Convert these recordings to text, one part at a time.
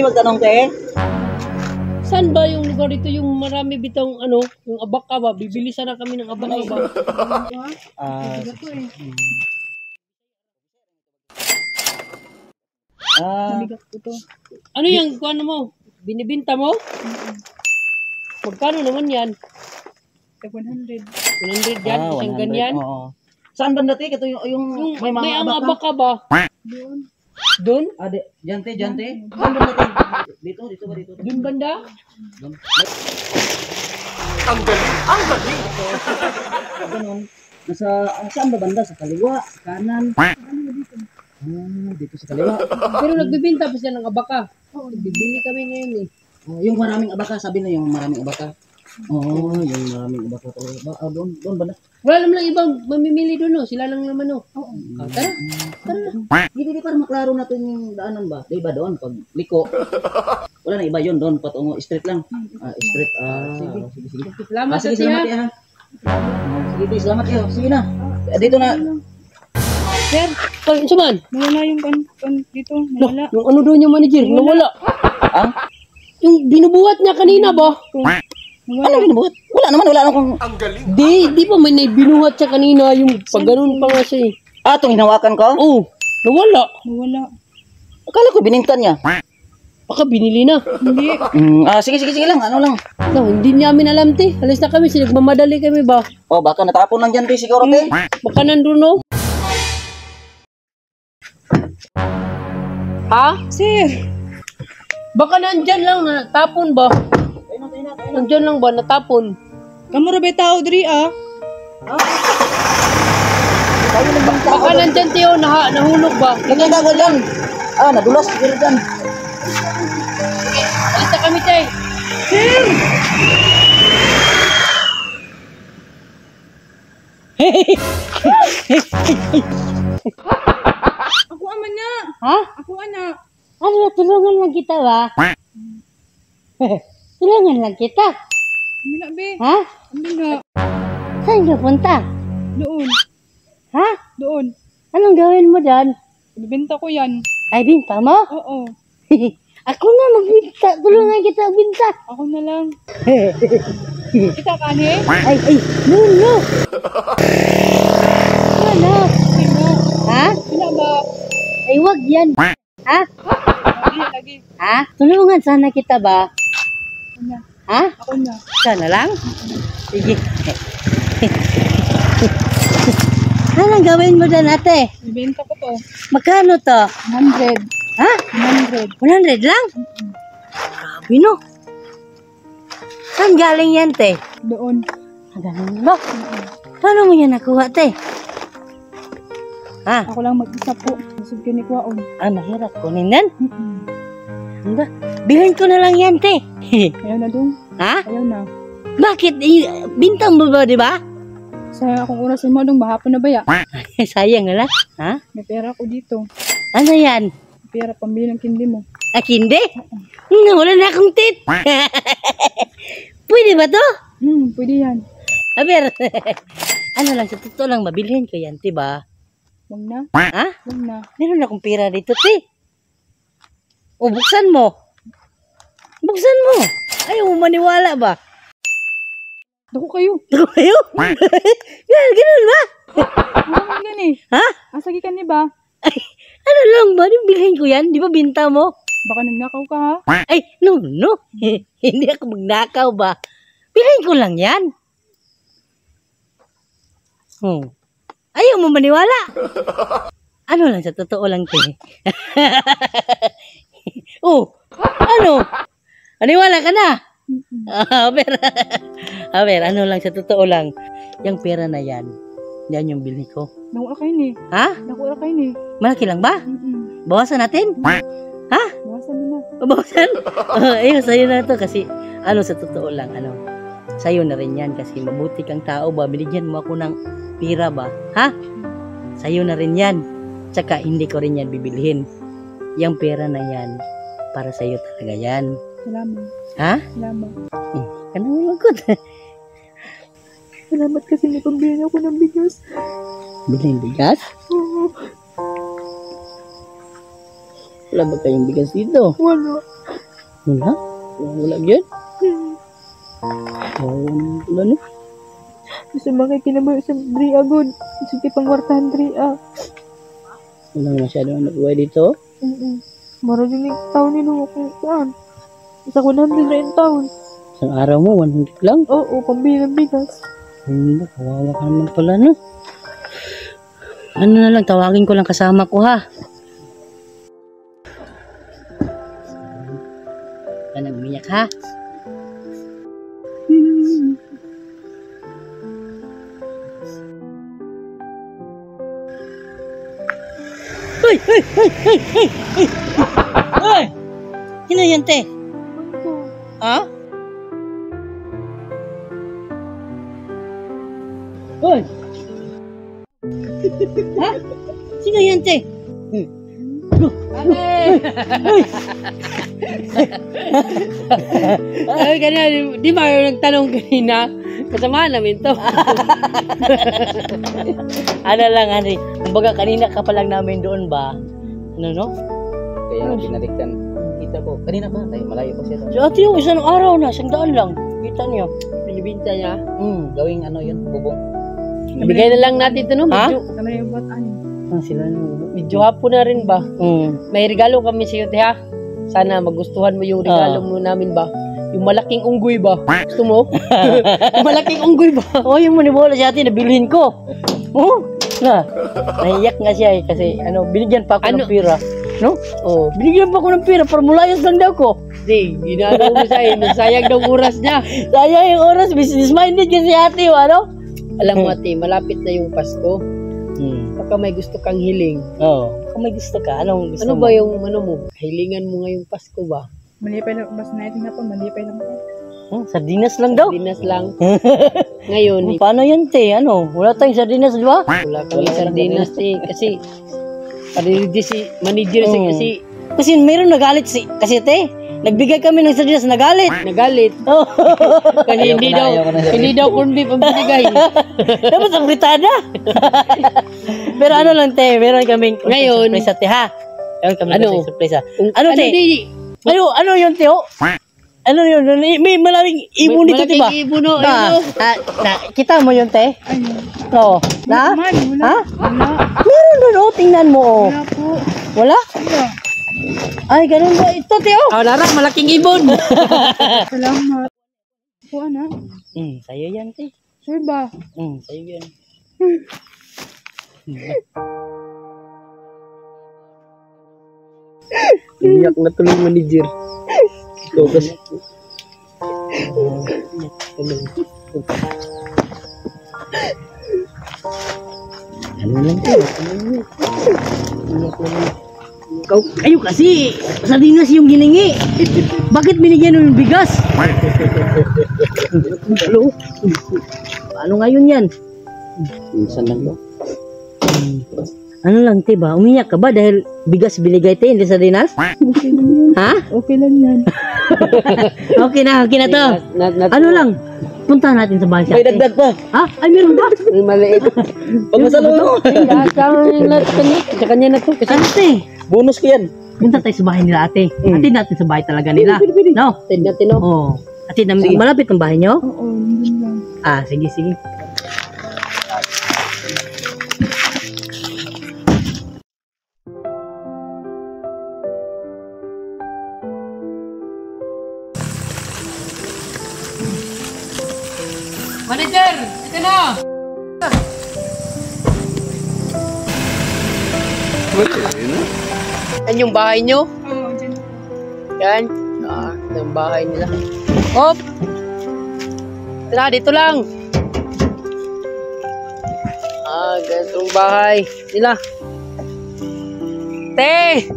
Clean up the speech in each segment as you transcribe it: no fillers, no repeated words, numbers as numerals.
magtanong te? Saan ba yung lugar dito yung marami bitong ano, yung abaka ba? Bibili sana kami ng abaka ba? Ano yung kuano mo? Binibinta mo? Magkano naman yan? 100. 100 yan? Isang ganyan? Oo. Saan banda te? Ito yung may May mga ang abaka. abaka ba? Doon. Doon? Diyan te. Saan banda te? Dito ba dito? Doon banda? Ang galing! Ganun. Saan ba banda? Sa kaliwa, sa kanan. Dito sa kaliwa. Pero nagbibinta pa siya ng abaka. Bibili kami ngayon eh. Yung maraming abaka, sabi na yung maraming abaka. Oo, yung maraming abaka talaga. Doon banda. Wala naman lang ibang mamimili doon, sila lang naman tara. Hindi para maklaro natin yung daanan ba? Di ba doon pag liko? Wala na iba yun doon patungo straight lang. Straight. Sige. Salamat Sige, Ate, salamat ha? ha. Sige, salamat kayo. Sige na. Dito na. Sir, suman. Nawala yung kan dito. Nawala. Yung ano doon yung manager, nawala. Yung binubuhat niya kanina ba? Ano binubuhat? Wala akong... Ang galing! Di ba may binuhat siya kanina yung pag ganun pa nga siya eh. Itong hinawakan ko? Oo, nawala. Akala ko binintan niya. Baka binili na. Hindi. Sige lang. Ano lang. No, hindi namin alam te. Alis na kami, nagmamadali kami ba? Baka natapon lang dyan te siguro te. Baka nandun no? Ha? Sir. Baka nandyan lang, natapon ba? Nandyan lang ba, natapon? Kamuro ba tao diri Baka nandyan Teo, nahulog ba? Hindi ka dyan. Nadulas siguro dyan. Alis na kami tay. Sir. Ako aman niya. Ha? Ako anak. Ano, tulungan lang kita ba? Tulungan lang kita. Amina be. Ha? Amina. Saan ka punta? Doon. Ha? Doon. Anong gawin mo dyan? Ibenta ko yan. Ay, binta mo? Oo. Ako na magbinta. Tulungan kita magbinta. Ako na lang. Kita kani? Ay, no. Ano? Sino? Ha? Sino ba? Ay, wag yan. Ha? Lagi. Ha? Tulungan sana kita ba? Ako na. Ha? Ako na. Sana lang? Sige. Anong gawin mo dyan, ate? Ibenta ko to. Magkano to? 100. Ha? 100. 100 lang? Grabe no. Saan galing yan, te? Doon. Ganun ba? Paano mo yan nakuha, te? Ha? Ako lang mag-isa po. Masud ka ni Kwaon. Mahirap kunin yan. Ano ba? Bilhin ko na lang yan, te. Ayaw na doon. Ha? Ayaw na. Bakit? Bintang mo ba, di ba? Sa akong orasin mo doon, bahapon na ba ya? Sayang nga lang. Ha? May pera ko dito. Ano yan? May pera pambili ng kindi mo. Kindi? Wala na akong tit. Pwede ba to? Pwede yan. Aber, ano lang, sa totoo lang, mabilhin ko yan, diba? Huwag na. Ha? Huwag na. Meron akong pera dito, ti. O, buksan mo. Buksan mo. Ayaw mo maniwala ba? Dako kayo. Ako kayo? Ganun ba? Ano yan eh? Ha? Asagi ka ni ba? Ay, ano lang ba? Bilhin ko yan? Di ba binta mo? Baka nagnakaw ka ha? Ay, no. Hindi ako magnakaw ba? Bilhin ko lang yan. Ayaw mo maniwala. Ano lang, sa totoo lang, te. Ano? Maniwala ka na? Aber, ano lang, sa totoo lang. Yung pera na yan, yan yung bili ko. Nakuha kayo ni. Ha? Nakuha kayo ni. Malaki lang ba? Bawasan natin? Ha? Bawasan mo na. Bawasan? Ayun, sa'yo na to kasi, sa totoo lang, sa'yo na rin yan kasi mabuti kang tao ba? Binigyan mo ako ng pira ba? Ha? Sa'yo na rin yan. Tsaka hindi ko rin yan bibilhin. Yung pera na yan, para sa'yo talaga yan. Salamat. Ha? Salamat. Anong malungkot? Salamat kasi napambili ako ng bigas. Bilhin bigas? Oo. Wala ba kayong bigas dito? Wala. Wala? Wala yun? Wala no? Gusto mga kinabayo sa Dria good. Sige pangwartahan Dria. Wala masyado ang nag-uwi dito. Maro din yung taon nino kung saan. Isa 100 na yung taon. Isang araw mo, 100 lang. Oo, pambili ng bigas. Hindi, kawawa ka naman pala, no? Ano na lang, tawagin ko lang kasama ko, ha? Ka nang umiyak, ha? Hoy! Hoy! Hoy! Hoy! Hoy! Hoy! Hoy! Sino yan, te? Ha? Hoy! Ha? Sino yan, te? Ay, ganyan, di ba yung nagtanong kanina? Kasama namin to. Ano lang, Henry. Kumbaga, kanina ka pa lang namin doon ba? Ano, no? Kaya binalikan kita ko. Kanina pa, tayo malayo pa siya. So, ate yung isang araw na, 100 lang. Kita niyo. Binibinta niya. Gawing ano yun, bubong. Ibigay na lang natin ito, no? Ha? Kami yung bataan. Sila no. Medyo hapon na rin ba? May regalo kami sa iyo, te, ha? Sana magustuhan mo yung regalo mo namin ba? Yung malaking unggoy ba? Gusto mo? Yung malaking unggoy ba? Oh, yung manibola si ate, nabilhin ko. Oh, na. Naiyak nga siya eh, kasi binigyan pa ako ng pera. No? Oh. Binigyan pa ako ng pera para mulayas lang daw ko. Di, ginagawa mo sa'yo. Nasayang ng oras niya. Sayang yung oras, business-minded kasi ate, ano? Alam mo, ate, malapit na yung Pasko. Baka may gusto kang hiling. Oo. Kung may gusto ka, anong gusto Ano mo? ba yung hilingan mo ngayong Pasko ba? Malipay lang. Basta natin na po. Malipay lang po. Sardinas lang daw. Sardinas lang. Ngayon, Paano yan, te? Wala tayong sardinas, di ba? wala kami sardinas, te. Kasi, manager siya kasi Kasi mayroon nagalit kasi te. Nagbigay kami ng sardinas, nagalit. nagalit. Oh. Kasi hindi daw corn beef ang binigay. Dapat ang fritada. Pero ano lang, te, meron kaming Ngayon, surprise, te, ha? Meron kami Ano? surprise. Ano, te? di? Ano yun, te, oh? Ano yun? May maraming ibon dito, Malaking diba? ibon, oh, Na, ayun, kita mo yun, te? Oo. Na? Wala. Ha? Wala. Meron doon, oh. Tingnan mo, oh. Wala po. Wala? Wala. Ay, ganun ba? Ito, te, oh. Oh, Lara, malaking ibon. Salamat. Po, ana. Sa'yo yan, te. Sure ba? Sa'yo yan. Iyak na tuloy manager. Ikaw kasi. Ano lang, te? Kayo kasi, sardinas yung giningi. Bakit binigyan mo yung bigas? Hello? Paano ngayon yan? Minsan lang ba? Ano lang, te ba? Umiyak ka ba dahil bigas binigay, te, hindi sardinas? Okay lang yan. Ha? Okay lang yan. Okay na to. Ano lang? Punta natin sa bahay May ate. dagdag pa. Ha? Ay, meron ba? May maliit. Pagmasalong. Kasama na sa kanya na to. Kasi Ano, te? Bonus ko yan. Punta tayo sa bahay nila, ate. Atid natin sa bahay talaga nila. No? tid natin, no? Oo. Atid namin. Malapit ang bahay nyo? Oo, yun lang. Ah, sige. Manager, ito na! Yan yung bahay nyo? Oo, dyan. Yan. Yung bahay nila. Hop! Tara, dito lang. Ganito yung bahay nila. Te!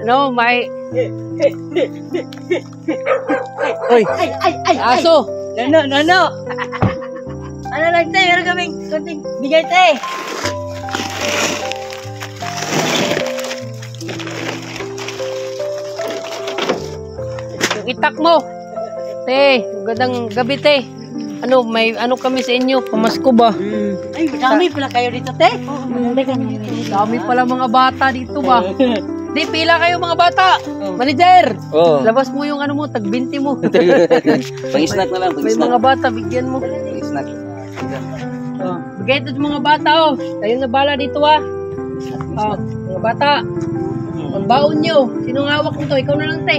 Ano, may... Uy! Ay! Aso! No. Ano lang, te? Meron kaming kunting bigay, te. Yung itak mo. Te, magandang gabi, te. Ano, may ano kami sa inyo? Pamasko ba? Ay, madami pala kayo dito, te. Oo, maganda ka naman. Dami pala mga bata dito ba? Di, pila kayo mga bata. Manager, Oh. labas mo yung ano mo, tag-20 mo. Pang-snack na lang, May pang-snack. mga bata, bigyan mo. Pang-snack. Oh, bigay ito sa mga bata, oh. Kayo na bala dito, ah. Oh, mga bata. Ang baon nyo. Sinong hawak nito? Ikaw na lang, te.